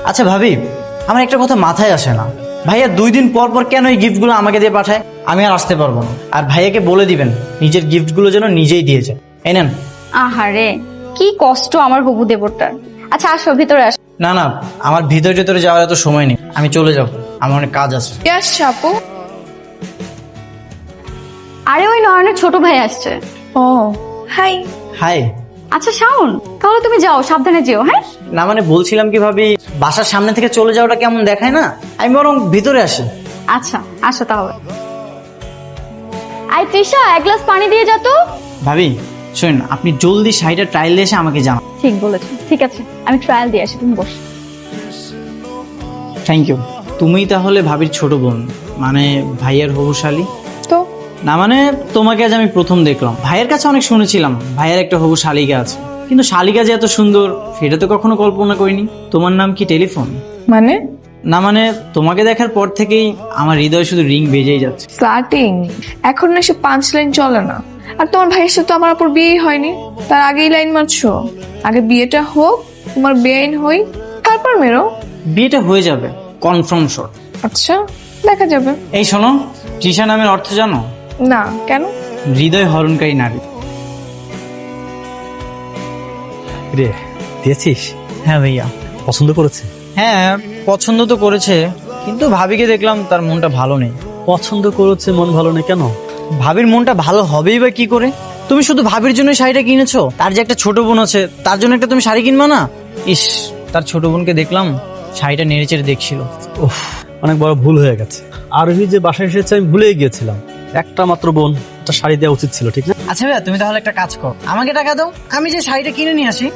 আচ্ছা ভাবি, আমার একটা কথা মাথায় আসে না, ভাইয়া 2 দিন পর পর কেন এই গিফটগুলো আমাকে দিয়ে পাঠায়? আমি আর আসতে পারবো না। আর ভাইয়াকে বলে দিবেন নিজের গিফটগুলো যেন নিজেই দিয়ে যায়। এই নেন। আহারে, কি কষ্ট আমার হবু দেবরটার। আচ্ছা আসো, ভিতরে আসো। না না, আমার ভিতরে যাওয়ার এত সময় নেই, আমি চলে যাব, আমার অনেক কাজ আছে। আপু। আরে ওই নয়নের ছোট ভাই আসছে। ও হাই। হাই। আচ্ছা শাওন, তাহলে তুমি যাও, সাবধানে যেও। হ্যাঁ না মানে বলছিলাম কি ভাবি, বাসার সামনে থেকে চলে যাওয়াটা কেমন দেখায় না, আমি বরং ভিতরে আসি। আচ্ছা আসো তাহলে। আই তৃষা, এক গ্লাস পানি দিয়ে যা তো। ভাবি শুনুন, আপনি জলদি শাড়িটা ট্রায়াল দিয়ে এসে আমাকে জানান। ঠিক বলেছো, ঠিক আছে, আমি ট্রায়াল দিয়ে আসি, তুমি বসো। Thank you. তুমি তাহলে ভাবির ছোট বোন, মানে ভাইয়ের হবুশালী? তো না মানে তোমাকে আজ আমি প্রথম দেখলাম। ভাইয়ের কাছে অনেক শুনেছিলাম ভাইয়ের একটা হবু শালিকা আছে, কিন্তু শালিকা যে এত সুন্দর সেটা তো কখনো কল্পনা করিনি। তোমার নাম কি টেলিফোন? মানে না মানে তোমাকে দেখার পর থেকেই আমার হৃদয় শুধু রিং বেজেই যাচ্ছে। ফ্লার্টিং এখন না, সে 5 লাইন চলে না। আর তোমার ভাইয়ের সাথে তো আমার আপুর বিয়েই হয়নি, তার আগেই লাইন মারছো। আগে বিয়েটা হোক, তোমার বেআইন হই, তারপর মেরো। বিয়েটা হয়ে যাবে, কনফার্ম শট। আচ্ছা দেখা যাবে। এই শোনো, তৃষা নামের অর্থ জানো? না কেন? হৃদয় হরণকারী নারী। রে দিয়েছিস? হ্যাঁ ভাইয়া। পছন্দ করেছে? হ্যাঁ পছন্দ তো করেছে, কিন্তু ভাবিকে দেখলাম তার মনটা ভালো নেই। পছন্দ করেছে, মন ভালো নেই কেন? ভাবির মনটা ভালো হবেই বা কি করে? তুমি শুধু ভাবির জন্য শাড়িটা কিনেছো? তার যে একটা ছোট বোন আছে, তার জন্য একটা তুমি শাড়ি কিনবা না? ইস, তার ছোট বোনকে দেখলাম শাড়িটা নেড়েচেড়ে দেখছিল। উফ, অনেক বড় ভুল হয়ে গেছে। আরোহী যে বাসায় এসেছে আমি ভুলেই গিয়েছিলাম। একটা মাত্র বোন, একটা শাড়ি দেওয়া উচিত ছিল, ঠিক না? আচ্ছা ভাইয়া, তুমি তাহলে একটা কাজ করো, আমাকে টাকা দাও, আমি যে শাড়িটা কিনে নিয়ে আসি।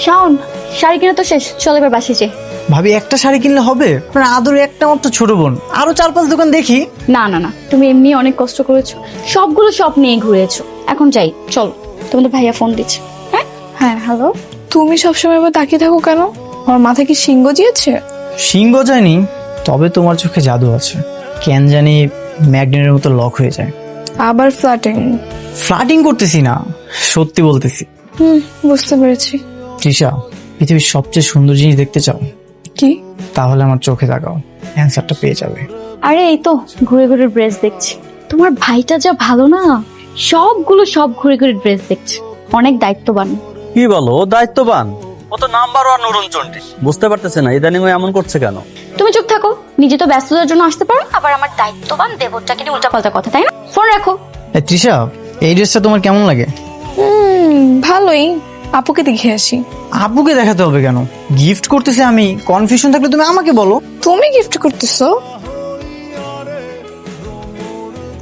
শাওন, শাড়ি কিনা তো শেষ, চল এবার বাসে যাই। ভাবি একটা শাড়ি কিনলে হবে? আপনার আদরে একটা মাত্র ছোট বোন, আরো 4-5 দোকান দেখি। না না না, তুমি এমনি অনেক কষ্ট করেছো, সবগুলো সব নিয়ে ঘুরেছো, এখন যাই, চল। তোমাদের ভাইয়া ফোন দিচ্ছে। হ্যাঁ হ্যাঁ, হ্যালো। তুমি সবসময় আবার তাকিয়ে থাকো কেন? আমার মাথায় কি সিংহ জিয়েছে? সিংহ যায়নি, তবে তোমার চোখে জাদু আছে, কেন জানি ম্যাগনেটের মতো লক হয়ে যায়। আবার ফ্লার্টিং? ফ্লার্টিং করতেছি না, সত্যি বলতেছি। বুঝতে পেরেছি। তৃষা, পৃথিবীর সবচেয়ে সুন্দর জিনিস দেখতে চাও? কি? তাহলে আমার চোখে তাকাও, অ্যান্সারটা পেয়ে যাবে। আরে এই তো ঘুরে ঘুরে ড্রেস দেখছি। তোমার ভাইটা যা ভালো না, সবগুলো সব ঘুরে ঘুরে ড্রেস দেখছে, অনেক দায়িত্ববান। কি বলো, ও দায়িত্ববান? ও তো নাম্বার 1 নুরনচন্ডী। বুঝতে পারতেছে না ইদানিং ও এমন করছে কেন? তুমি চুপ থাকো, নিজে তো ব্যস্ততার জন্য আসতে পারো, আবার আমার দায়িত্ববান দেবরটাকে নিয়ে উল্টাপাল্টা কথা, তাই না? ফোন রাখো। তৃষা, এই ড্রেসটা তোমার কেমন লাগে? ভালোই। আপুকে দেখে আসি। আব্বুকে দেখাতে হবে কেন? গিফট করতেছে আমি, কনফিউশন থাকলে তুমি আমাকে বলো। তুমি গিফট করতেছো?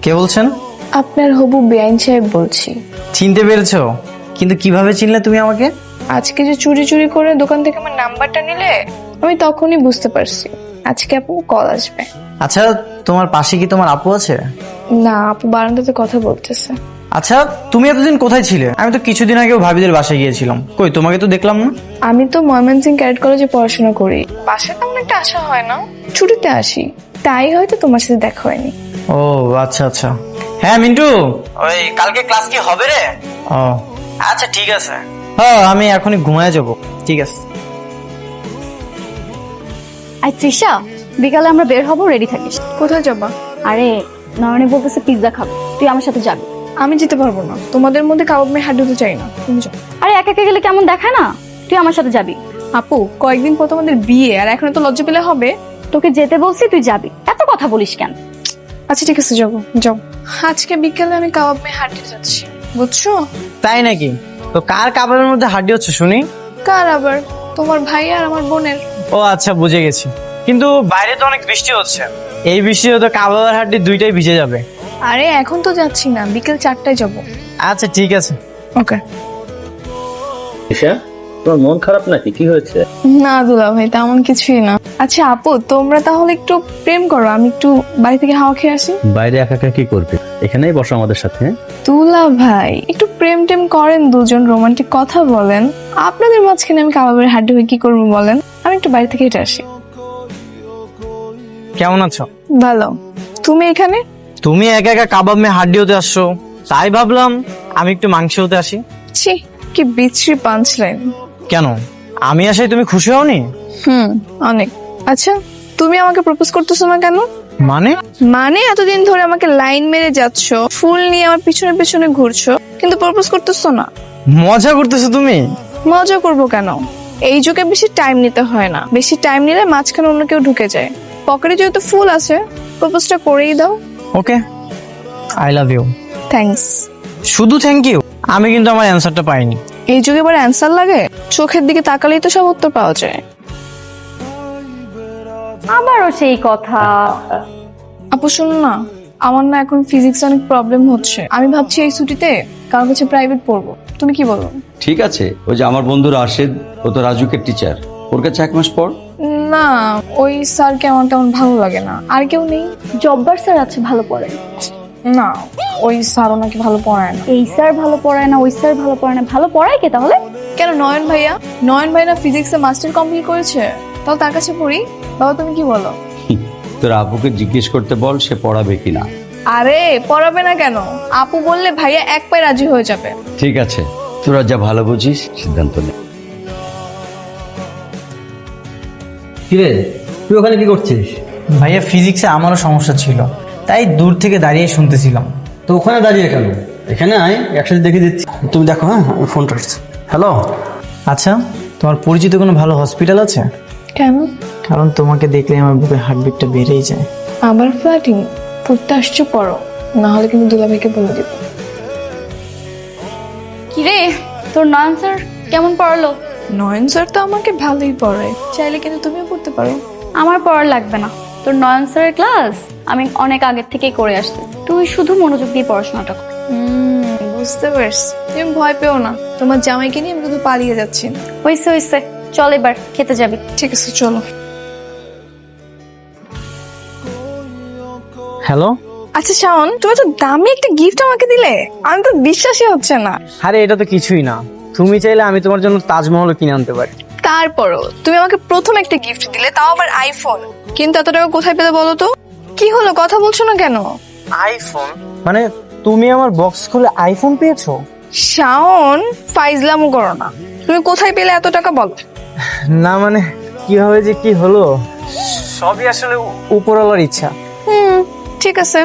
কে বলছেন? আপনার হবু বেআইন সাহেব বলছি। চিনতে পেরেছো? কিন্তু কিভাবে চিনলে তুমি আমাকে? আজকে যে চুরি চুরি করে দোকান থেকে আমার নাম্বারটা নিলে, আমি তখনই বুঝতে পারছি আজকে আপু কল আসবে। আচ্ছা, তোমার পাশে কি তোমার আপু আছে? না, আপু বারান্দাতে কথা বলতেছে। আচ্ছা, তুমি এতদিন কোথায় ছিলে? আমি তো কিছুদিন আগেও ভাবিদের বাসায় গিয়েছিলাম, কই তোমাকে তো দেখলাম না। আমি তো ময়মনসিংহ ক্যাডেট কলেজে পড়াশোনা করি, বাসায় তেমন একটা আসা হয় না, ছুটিতে আসি, তাই হয়তো তোমার সাথে দেখা হয়নি। ও আচ্ছা আচ্ছা। হ্যাঁ মিন্টু, ওই কালকে ক্লাস কি হবে রে? ও আচ্ছা ঠিক আছে, হ্যাঁ আমি এখনই ঘুমায় যাব। ঠিক আছে। আর তৃষা, বিকালে আমরা বের হবো, রেডি থাকিস। কোথায় যাবা? আরে নয়নে বলতেছে পিৎজা খাবে, তুই আমার সাথে যাবি। আমি যেতে পারবো না, তোমাদের মধ্যে কাবাব মেয়ে হাড্ডি হতে চাই না, তুমি যাও। আরে একা একা গেলে কেমন দেখায় না, তুই আমার সাথে যাবি। আপু কয়েকদিন পর তোমাদের বিয়ে, আর এখন তো লজ্জা পেলে হবে। তোকে যেতে বলছি, তুই যাবি, এত কথা বলিস কেন? আচ্ছা ঠিক আছে, যাবো যাও। আজকে বিকেলে আমি কাবাব মেয়ে হাড্ডি যাচ্ছি, বুঝছো? তাই নাকি? তো কার কাবাবের মধ্যে হাড্ডি হচ্ছে শুনি? কার আবার? তোমার ভাই আর আমার বোনের। ও আচ্ছা, বুঝে গেছি। কিন্তু বাইরে তো অনেক বৃষ্টি হচ্ছে, এই বৃষ্টিতে তো কাবাব আর হাড্ডি দুইটাই ভিজে যাবে। আরে এখন তো যাচ্ছি না, বিকেল 4টায় যাবো। আচ্ছা ঠিক আছে। ওকে। ঈশা, তোমার মন খারাপ নাকি? কি হয়েছে? না দুলা ভাই, তেমন কিছুই না। আচ্ছা আপু, তোমরা তাহলে একটু প্রেম করো, আমি একটু বাড়ি থেকে হাওয়া খেয়ে আসি। বাইরে একা একা কি করবে? এখানেই বসো আমাদের সাথে। দুলা ভাই একটু প্রেম টেম করেন, দুজন রোমান্টিক কথা বলেন। আপনাদের মাঝখানে আমি কাবাবের হাড্ডি হয়ে কি করবো বলেন? আমি একটু বাড়ি থেকে হেঁটে আসি। কেমন আছো? ভালো। তুমি এখানে? তুমি একা একা কাবাব মে হাড্ডি হতে আসছো, তাই ভাবলাম আমি একটু মাংস হতে আসি। ছি, কি বিচ্ছিরি পাঞ্চ লাইন। কেন, আমি আসাই তুমি খুশি হওনি? অনেক। আচ্ছা, তুমি আমাকে প্রপোজ করতেছো না কেন? মানে মানে এতদিন ধরে আমাকে লাইন মেরে যাচ্ছ, ফুল নিয়ে আমার পিছনে পিছনে ঘুরছো, কিন্তু প্রপোজ করতেছো না। মজা করতেছো তুমি? মজা করবো কেন? এই যুগে বেশি টাইম নিতে হয় না, বেশি টাইম নিলে মাঝখানে অন্য কেউ ঢুকে যায়। পকেটে যেহেতু ফুল আছে, প্রপোজটা করেই দাও। ওকে, আই লাভ ইউ। থ্যাঙ্কস। শুধু থ্যাংক ইউ? আমি কিন্তু আমার অ্যান্সারটা পাইনি। এই যুগে এবার অ্যান্সার লাগে? চোখের দিকে তাকালেই তো সব উত্তর পাওয়া যায়। আবারও সেই কথা। আপু শুনুন না, আমার না এখন ফিজিক্স অনেক প্রবলেম হচ্ছে। আমি ভাবছি এই ছুটিতে কারো কাছে প্রাইভেট পড়বো। তুমি কি বলো? ঠিক আছে, ওই যে আমার বন্ধু রাশেদ, ও তো রাজুকের টিচার, ওর কাছে 1 মাস পর। না, ওই স্যারকে আমার তেমন ভালো লাগে না। আর কেউ নেই? জব্বার স্যার আছে, ভালো পড়ায়। না, ওই স্যার ওনাকে ভালো পড়ায় না। এই স্যার ভালো পড়ায় না, ওই স্যার ভালো পড়ায় না, ভালো পড়ায় কে তাহলে? কেন, নয়ন ভাইয়া? নয়ন ভাই না ফিজিক্সে মাস্টার কমপ্লিট করেছে, তাও তার কাছে পড়ি। বাবা তুমি কি বলো? তোর আপুকে জিজ্ঞেস করতে বল সে পড়াবে কিনা। আরে পড়াবে না কেন? আপু বললে ভাইয়া এক পায়ে রাজি হয়ে যাবে। ঠিক আছে, তোরা যা ভালো বুঝিস সিদ্ধান্ত নে। কিরে, তুই ওখানে কি করছিস? ভাইয়া ফিজিক্সে আমারও সমস্যা ছিল, তাই দূর থেকে দাঁড়িয়ে শুনতেছিলাম। তো ওখানে দাঁড়িয়ে কেন? এখানে আয়, একসাথে দেখে দিচ্ছি। তুমি দেখো, হ্যাঁ আমি ফোনটা আসছি। হ্যালো। আচ্ছা, তোমার পরিচিত কোনো ভালো হসপিটাল আছে? কেন? কারণ তোমাকে দেখলে আমার বুকের হার্টবিটটা বেড়েই যায়। আবার ফ্ল্যাটিং পড়তে আসছো? পড়ো, না হলে কিন্তু দুলাভাইকে বলে দিব। কিরে, তোর নয়ন স্যার কেমন পড়ালো? নয়ন স্যার তো আমাকে ভালোই পড়ায়, চাইলে কিন্তু তুমিও পড়তে পারো। আমার পড়ার লাগবে না, তোর নয়ন স্যারের ক্লাস আমি অনেক আগের থেকেই করে আসছি। তুই শুধু মনোযোগ দিয়ে পড়াশোনাটা কর। বুঝতে পারছি। তুমি ভয় পেও না, তোমার জামাইকে নিয়ে আমি কিন্তু পালিয়ে যাচ্ছি না। হইছে হইছে, চল এবার খেতে যাবি। ঠিক আছে চলো। হ্যালো। আচ্ছা শাওন, তুমি তো দামি একটা গিফট আমাকে দিলে, আমি তো বিশ্বাসই হচ্ছে না। আরে এটা তো কিছুই না, তুমি চাইলে আমি তোমার জন্য তাজমহলও কিনে আনতে পারি। তারপরও তুমি আমাকে প্রথম একটা গিফট দিলে, তাও আবার আইফোন। কিন্তু এত টাকা কোথায় পেলে বলো তো? কি হলো, কথা বলছো না কেন? আইফোন? মানে তুমি আমার বক্স খুলে আইফোন পেয়েছো? শাওন, ফাইজলামও করো না। তুমি কোথায় পেলে এত টাকা বলো? না মানে কিভাবে যে কি হলো, সবই আসলে উপরওয়ালার ইচ্ছা। ঠিক আছে,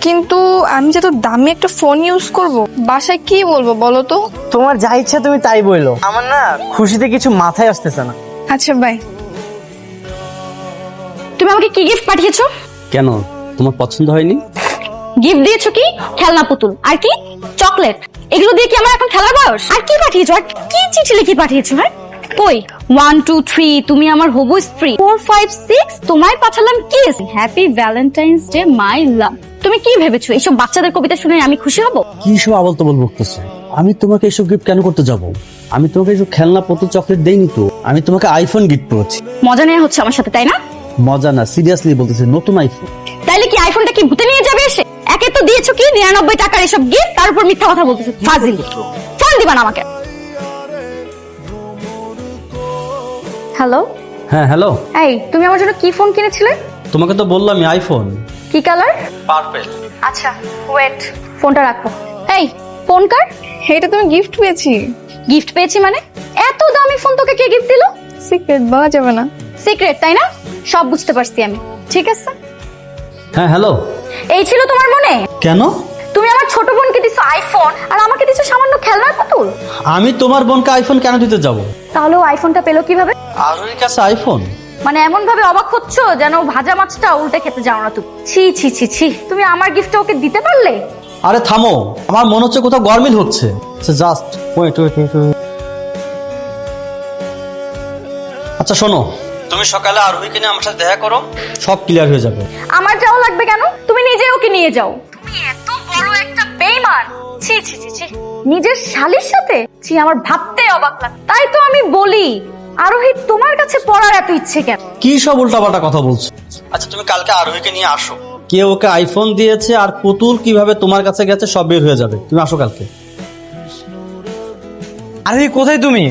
কিন্তু আমি যে তো দামি একটা ফোন ইউজ করব, বাসায় কি বলবো বলো তো? তোমার যা ইচ্ছা তুমি তাই বললো, আমার না খুশিতে কিছু মাথায় আসতেছে না। আচ্ছা বাই। তুমি আমাকে কি গিফট পাঠিয়েছো? কেন, তোমার পছন্দ হয়নি? গিফট দিয়েছো কি? খেলনা পুতুল আর কি চকলেট, এগুলো দিয়ে কি আমার এখন খেলার বয়স? আর কি পাঠিয়েছো? আর কি চিঠি লিখে পাঠিয়েছো? হ্যাঁ কই 1 2 3 তুমি আমার হবু স্ত্রী, 4 5 6 তোমায় পাঠালাম kiss, happy Valentine's Day my love. তুমি কি ভেবেছো এইসব বাচ্চাদের কবিতা শুনে আমি খুশি হব? কি সব আবল তবল বকতেছে? আমি তোমাকে এসব গিফট কেন করতে যাব? আমি তোমাকে এসব খেলনা পুতুল চকলেট দেইনি তো, আমি তোমাকে আইফোন গিফট করেছি। মজা নেওয়া হচ্ছে আমার সাথে, তাই না? মজা না, সিরিয়াসলি বলতেছি, নতুন আইফোন। তাইলে কি আইফোনটা কি ভূতে নিয়ে যাবে এসে? একে তো দিয়েছো কি 99 টাকার এসব গিফট, তার উপর মিথ্যা কথা বলতেছো। ফাজিল, ফোন দিবা না আমাকে। হ্যালো। হ্যাঁ হ্যালো। এই তুমি আমার জন্য কি ফোন কিনেছিলে? তোমাকে তো বললাম আইফোন। কি কালার? পার্পল। আচ্ছা ওয়েট, ফোনটা রাখো। এই ফোন কার? এটা তুমি গিফট পেয়েছি। গিফট পেয়েছি মানে? এত দামি ফোন তোকে কে গিফট দিলো? সিক্রেট বলা যাবে না। সিক্রেট তাই না? সব বুঝতে পারছি আমি। ঠিক আছে, হ্যাঁ হ্যালো। এই ছিল তোমার মনে? কেন? তুমি আমার ছোট বোনকে দিছো আইফোন আর আমাকে দিছো সামান্য খেলনার পুতুল। আমি তোমার বোনকে আইফোন কেন দিতে যাব? তাহলে ও আইফোনটা পেলো কিভাবে? আরোহীর কাছে আইফোন? মানে এমন ভাবে অবাক হচ্ছ যেন ভাজা মাছটা উল্টে খেতে যাও না তুমি। ছি ছি ছি ছি, তুমি আমার গিফটটা ওকে দিতে পারলে? আরে থামো, আমার মনে হচ্ছে কোথাও গরমিল হচ্ছে। Just wait wait wait. আচ্ছা শোনো, তুমি সকালে আরোহীকে নিয়ে আমার সাথে দেখা করো, সব ক্লিয়ার হয়ে যাবে। আমার যাওয়া লাগবে কেন? তুমি নিজে ওকে নিয়ে যাও। তুমি এত বড় একটা বেঈমান! ছি ছি ছি ছি, নিজের শালীর সাথে? ছি, আমার ভাবতে অবাক লাগে। তাই তো আমি বলি আরোহী তোমার কাছে পড়ার এত ইচ্ছে কেন? কি সব উল্টাপাল্টা কথা বলছো? আচ্ছা তুমি কালকে আরোহীকে নিয়ে আসো, কে ওকে আইফোন দিয়েছে আর পুতুল কিভাবে তোমার কাছে গেছে সব বের হয়ে যাবে। তুমি আসো কালকে। আরে কোথায় তুমি?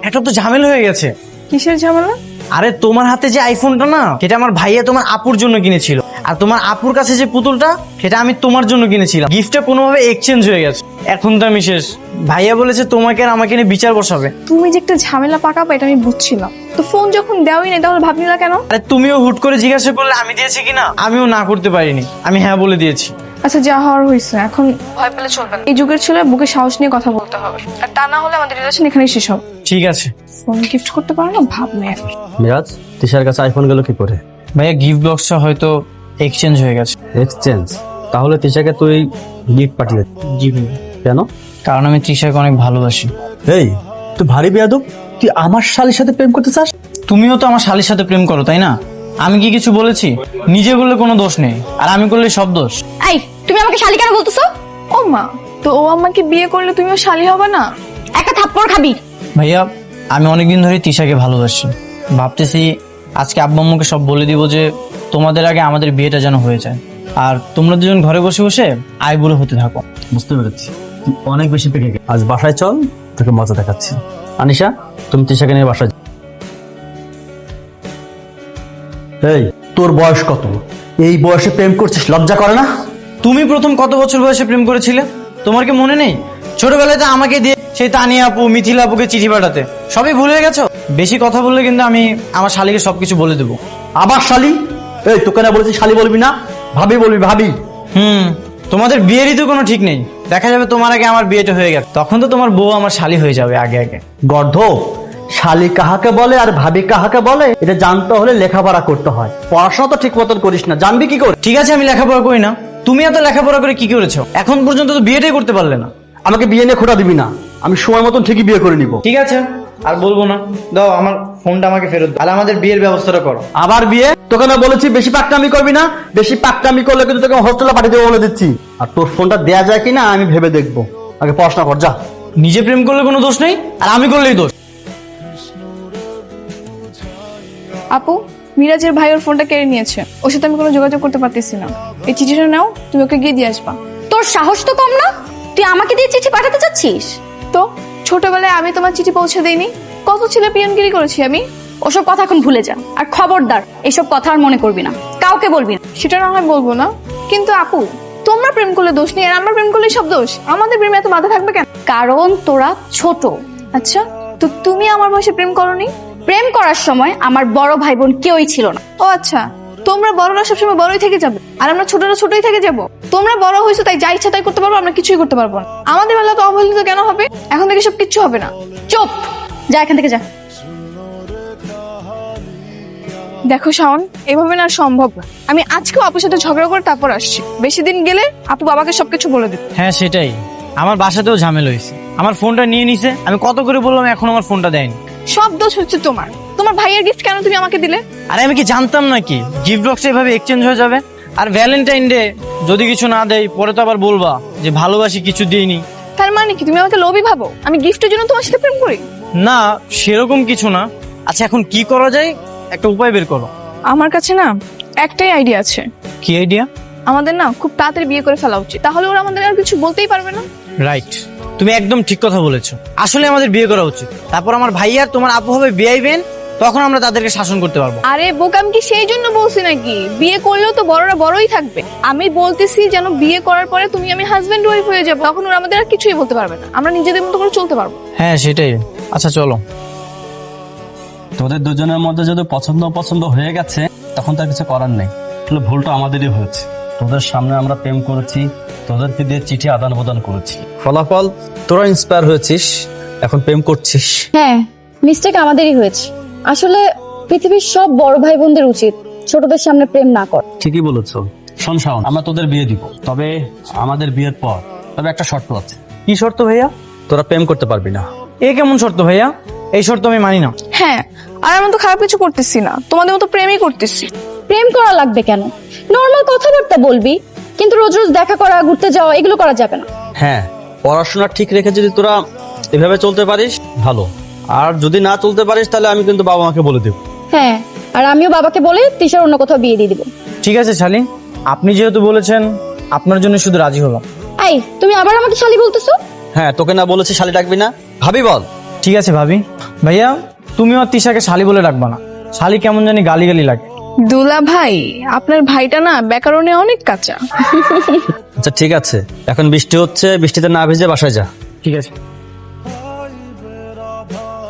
একটা তো ঝামেলা হয়ে গেছে। কিসের ঝামেলা? আরে তোমার হাতে যে আইফোনটা না, সেটা আমার ভাইয়া তোমার আপুর জন্য কিনেছিল, আর তোমার আপুর কাছে যে পুতুলটা, সেটা আমি তোমার জন্য কিনেছিলাম। গিফটটা কোনোভাবে এক্সচেঞ্জ হয়ে গেছে, এখন তো আমি শেষ। ভাইয়া বলেছে তোমাকে আর আমাকে নিয়ে বিচার বসাবে। তুমি যে একটা ঝামেলা পাকাবে এটা আমি বুঝছিলাম, তো ফোন যখন দেওয়াই নাই তাহলে ভাবনি না কেন? আরে তুমিও হুট করে জিজ্ঞাসা করলে আমি দিয়েছি কিনা, আমিও না করতে পারিনি, আমি হ্যাঁ বলে দিয়েছি। আচ্ছা যা হওয়ার হয়েছে, এখন ভয় পেলে চলবে না। এই যুগের ছেলে বুকে সাহস নিয়ে কথা বলতে হবে, আর তা না হলে আমাদের রিলেশন এখানেই শেষ হবে। ঠিক আছে ফোন গিফট করতে পারো না, ভাব মেয়ে। মিরাজ, তিশার কাছে আইফোন গেল কি করে? ভাইয়া গিফট বক্সটা হয়তো এক্সচেঞ্জ হয়ে গেছে। এক্সচেঞ্জ? তাহলে তিশাকে তুই গিফট পাঠিয়ে জি ভাইয়া, কেন? কারণ আমি তৃষাকে অনেক ভালোবাসি। এই তুই ভারী বেয়াদব, তুই আমার শালীর সাথে প্রেম করতে চাস? তুমিও তো আমার শালির সাথে প্রেম করো তাই না? আমি কি কিছু বলেছি? নিজে করলে কোনো দোষ নেই, আর আমি করলে সব দোষ। এই তুমি আমাকে শালি কেন বলতেছো? ও মা, তো ও আমাকে বিয়ে করলে তুমিও শালি হবে না? একটা থাপ্পড় খাবি। ভাইয়া আমি অনেকদিন ধরে তৃষাকে ভালোবাসি, ভাবতেছি আজকে আব্বু আম্মুকে সব বলে দিব যে তোমাদের আগে আমাদের বিয়েটা যেন হয়ে যায়, আর তোমরা দুজন ঘরে বসে বসে আই বলে হতে থাকো। বুঝতে পেরেছি, তুই অনেক বেশি পেকে গেছিস। আজ বাসায় চল, তোকে মজা দেখাচ্ছি। আনিশা, তুমি তিশাকে নিয়ে বাসায় যাও। এই তোর বয়স কত? এই বয়সে প্রেম করছিস, লজ্জা করে না? তুমি প্রথম কত বছর বয়সে প্রেম করেছিলে? তোমার কি মনে নেই? ছোটবেলায় তো আমাকে দিয়ে সেই তানিয়া আপু, মিথিলা আপুকে চিঠি পাঠাতে, সবই ভুলে গেছো? বেশি কথা বললে কিন্তু আমি আমার শালিকে সবকিছু বলে দেবো। আবার শালি? এই তোকে না বলেছি শালি বলবি না, ভাবি বলবি, ভাবি। তোমাদের বিয়েরই তো কোনো ঠিক নেই, দেখা যাবে তোমার আগে আমার বিয়েটা হয়ে গেছে, তখন তো তোমার বউ আমার শালি হয়ে যাবে আগে আগে। গর্ধ, শালি কাহাকে বলে আর ভাবি কাহাকে বলে এটা জানতে হলে লেখাপড়া করতে হয়। পড়াশোনা তো ঠিক মতন করিস না, জানবি কি করে? ঠিক আছে আমি লেখাপড়া করি না, তুমি এত লেখাপড়া করে কি করেছো? এখন পর্যন্ত তো বিয়েটাই করতে পারলে না। আমাকে বিয়ে নিয়ে খোটা দিবি না, আমি সময় মতন ঠিকই বিয়ে করে নিব। ঠিক আছে আর বলবো না, দাও আমার ফোনটা আমাকে ফেরত দাও, আর আমাদের বিয়ের ব্যবস্থাটা করো। আবার বিয়ে? তোকে না বলেছি বেশি পাকনামি করবি না, বেশি পাকনামি করলে কিন্তু তোকে হোস্টেলে পাঠিয়ে দেবো বলে দিচ্ছি। আর তোর ফোনটা দেয়া যায় কিনা আমি ভেবে দেখবো, আগে পড়াশোনা কর, যা। নিজে প্রেম করলে কোনো দোষ নেই, আর আমি করলেই দোষ। আপু, মিরাজের ভাই ওর ফোনটা কেড়ে নিয়েছে, ওর সাথে আমি কোনো যোগাযোগ করতে পারতেছি না। এই চিঠিটা নাও, তুমি ওকে গিয়ে দিয়ে আসবা। তোর সাহস তো কম না, তুই আমাকে দিয়ে চিঠি পাঠাতে চাচ্ছিস? তো ছোটবেলায় আমি তোমার চিঠি পৌঁছে দিইনি? কত ছেলে পিয়নগিরি করেছি আমি। ওসব কথা এখন ভুলে যা, আর খবরদার এসব কথা আর মনে করবি না, কাউকে বলবি না। সেটা না হয় বলবো না, কিন্তু আপু তোমরা প্রেম করলে দোষ নেই, আর আমরা প্রেম করলে সব দোষ। আমাদের প্রেমে এত বাধা থাকবে কেন? কারণ তোরা ছোট। আচ্ছা, তো তুমি আমার বয়সে প্রেম করনি? প্রেম করার সময় আমার বড় ভাই বোন কেউই ছিল না। ও আচ্ছা, তোমরা বড়রা সবসময় বড়ই থেকে যাবে, আর আমরা ছোটরা ছোটই থেকে যাব। তোমরা বড় হয়েছো তাই যা ইচ্ছা তাই করতে পারবো, আমরা কিছুই করতে পারবো না। আমাদের বেলা তো অবহেলিত কেন হবে? এখন থেকে সব কিচ্ছু হবে না। চুপ, যা এখান থেকে যা। দেখো শাওন, এভাবে না আর সম্ভব না। আমি আজকেও আপুর সাথে ঝগড়া করে তারপর আসছি। বেশি দিন গেলে আপু বাবাকে সবকিছু বলে দেবে। হ্যাঁ সেটাই, আমার বাসাতেও ঝামেলা হয়েছে, আমার ফোনটা নিয়ে নিছে, আমি কত করে বললাম এখন আমার ফোনটা দেয়নি। সব দোষ হচ্ছে তোমার। তোমার ভাইয়ের গিফট কেন তুমি আমাকে দিলে? আরে আমি কি জানতাম নাকি গিফট বক্সটা এভাবে এক্সচেঞ্জ হয়ে যাবে? আর ভ্যালেন্টাইন ডে যদি কিছু না দেয় পরে তো আবার বলবা যে ভালোবাসি কিছু দিইনি। তার মানে কি তুমি আমাকে লোভী ভাবো? আমি গিফটের জন্য তোমার সাথে প্রেম করি? না সেরকম কিছু না। আচ্ছা এখন কি করা যায়, একটা উপায় বের করো। আমার কাছে না একটাই আইডিয়া আছে। কি আইডিয়া? আমাদের না খুব তাড়াতাড়ি বিয়ে করে ফেলা উচিত, তাহলে ওরা আমাদের আর কিছু বলতেই পারবে না। রাইট, তুমি একদম ঠিক কথা বলেছো। আসলে আমাদের বিয়ে করা উচিত, তারপর আমার ভাইয়ার তোমার আপু হবে বিআইবেন, তখন আমরা তাদেরকে শাসন করতে পারবো। আরে বোকা, আমি কি সেই জন্য বলছি নাকি? বিয়ে করলেও তো বড়রা বড়ই থাকবে। আমি বলতেছি যেন বিয়ে করার পরে তুমি আমি হাজবেন্ড ওয়াইফ হয়ে যাবো, তখন ওরা আমাদের আর কিছুই বলতে পারবে না, আমরা নিজেদের মতো করে চলতে পারবো। হ্যাঁ সেটাই। আচ্ছা চলো। তোদের দুজনের মধ্যে যদি পছন্দ হয়ে গেছে তখন তার কিছু করার নেই, তাহলে ভুলটা আমাদেরই হয়েছে। তোদের সামনে আমরা প্রেম করেছি, তোদেরকে দিয়ে চিঠি আদান প্রদান করেছি, ফলাফল তোরা ইন্সপায়ার হয়েছিস, এখন প্রেম করছিস। হ্যাঁ, মিস্টেক আমাদেরই হয়েছে। আসলে পৃথিবীর সব বড় ভাই বোনদের উচিত ছোটদের সামনে প্রেম না কর। ঠিকই বলেছো। শোন শাওন, আমরা তোদের বিয়ে দিব, তবে আমাদের বিয়ের পর তবে একটা শর্ত আছে। কি শর্ত ভাইয়া? তোরা প্রেম করতে পারবি না। এ কেমন শর্ত ভাইয়া? এই শর্ত আমি মানি না। হ্যাঁ, আর আমি তো খারাপ কিছু করতেছি না, তোমাদের মতো প্রেমই করতেছি। প্রেম করা লাগবে কেন? নর্মাল কথাবার্তা বলবি, কিন্তু রোজ রোজ দেখা করা, ঘুরতে যাওয়া এগুলো করা যাবে না। হ্যাঁ, পড়াশোনা ঠিক রেখে যদি তোরা এভাবে চলতে পারিস ভালো, আর যদি না চলতে পারিস তাহলে আমি কিন্তু বাবা মাকে বলে দেব। হ্যাঁ, আর আমিও বাবাকে বলে তিশার অন্য কোথাও বিয়ে দিয়ে দিব। ঠিক আছে শালি, আপনি যেহেতু বলেছেন আপনার জন্য শুধু রাজি হলাম। এই তুমি আবার আমাকে শালি বলতেছো? হ্যাঁ, তোকে না বলেছি শালি ডাকবি না, ভাবি বল। ঠিক আছে ভাবি। ভাইয়া তুমিও আর তিশাকে শালি বলে ডাকবা না, শালি কেমন জানি গালি গালি লাগে। দুলা ভাই, আপনার ভাইটা না ব্যাকরণে অনেক কাঁচা। আচ্ছা ঠিক আছে, এখন বৃষ্টি হচ্ছে, বৃষ্টিতে না ভিজে বাসায় যা। ঠিক আছে। ভয়